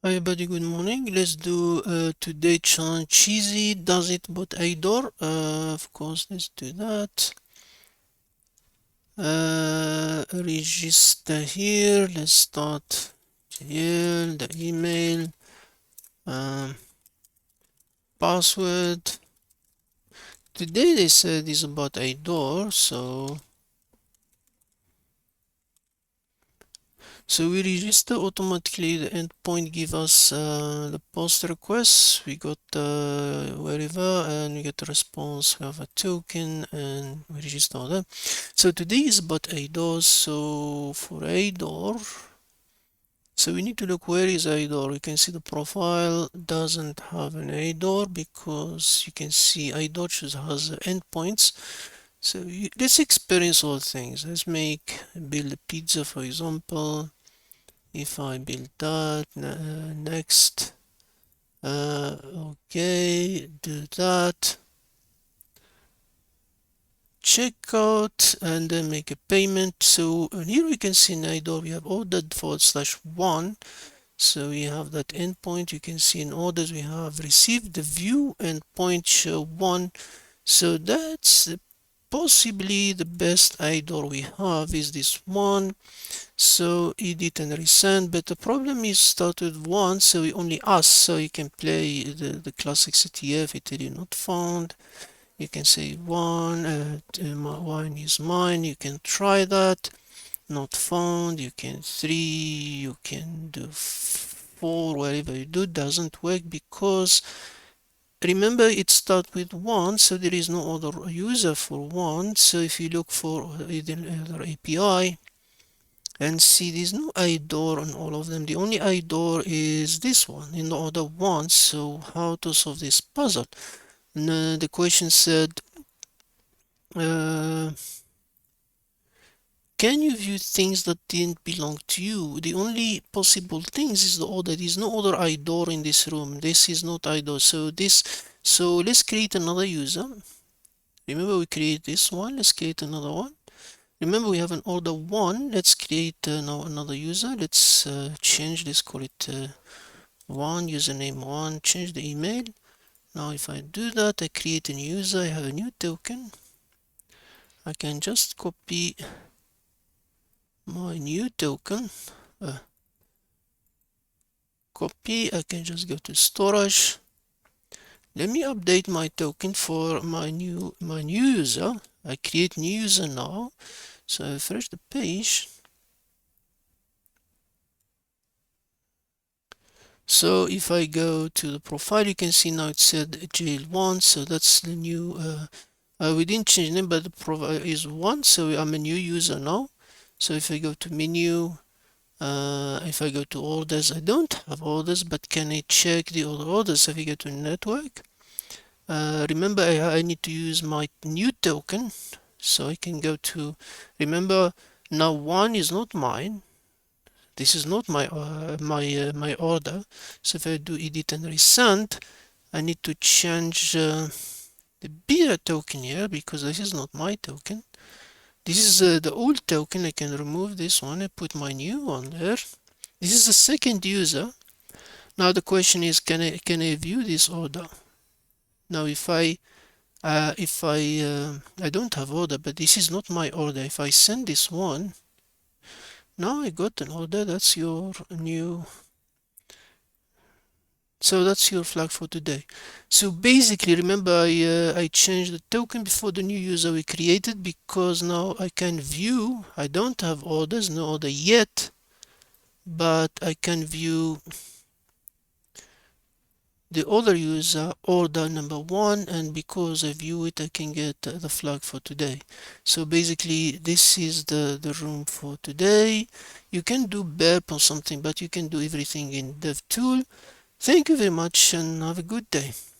Hi everybody, good morning. Let's do today challenge cheesy. Does it bot IDOR? Of course, let's do that. Register here. Let's start GL, the email, um, password. Today they said it's about IDOR, so we register automatically. The endpoint give us the post request. We got wherever, and we get a response. We have a token, and we register all that. So today is about IDOR. So for IDOR, so we need to look where is IDOR. You can see the profile doesn't have an IDOR because you can see IDOR has endpoints. So let's experience all things. Let's build a pizza, for example. If I build that, next, okay, do that, checkout, and then make a payment. So here we can see in IDOR we have ordered /1. So we have that endpoint. You can see in orders we have received the view endpoint show 1. So that's possibly the best IDOR we have is this one. So edit and resend, but the problem is start with 1, so we only ask, so you can play the classic CTF, it tell you not found. You can say 1, 1 is mine, you can try that. Not found, you can 3, you can do 4, whatever you do doesn't work because remember it starts with 1, so there is no other user for 1. So if you look for either API and see there's no IDOR on all of them, the only IDOR is this one in the other one. So how to solve this puzzle? And, the question said uh, can you view things that didn't belong to you? The only possible things is the order. There's no other IDOR in this room. This is not IDOR. So let's create another user. Remember we create this one. Let's create another one. Remember we have an order 1. Let's create now another user. Let's change. Let's call it 1, username 1. Change the email. Now if I do that, I create a new user. I have a new token. I can just copy my new token. Copy. I can just go to storage. Let me update my token for my new user. I create new user now. So I refresh the page. So if I go to the profile, you can see now it said jail1. So that's the new. We didn't change name, but the profile is 1. So I'm a new user now. So if I go to menu, if I go to orders, I don't have orders, but can I check the other orders? If I go to network, remember I need to use my new token, so I can go to, remember now 1 is not mine. This is not my my order. So if I do edit and resend, I need to change the beer token here because this is not my token. This is the old token. I can remove this one and put my new one there. This is the second user. Now the question is, can I view this order? Now if I don't have order, but this is not my order. If I send this one, now I got an order. That's your new. So that's your flag for today. So basically, remember I changed the token before the new user we created because now I can view. I don't have orders, no order yet, but I can view the other user order number 1, and because I view it I can get the flag for today. So basically this is the room for today. You can do burp or something, but you can do everything in DevTool. Thank you very much and have a good day.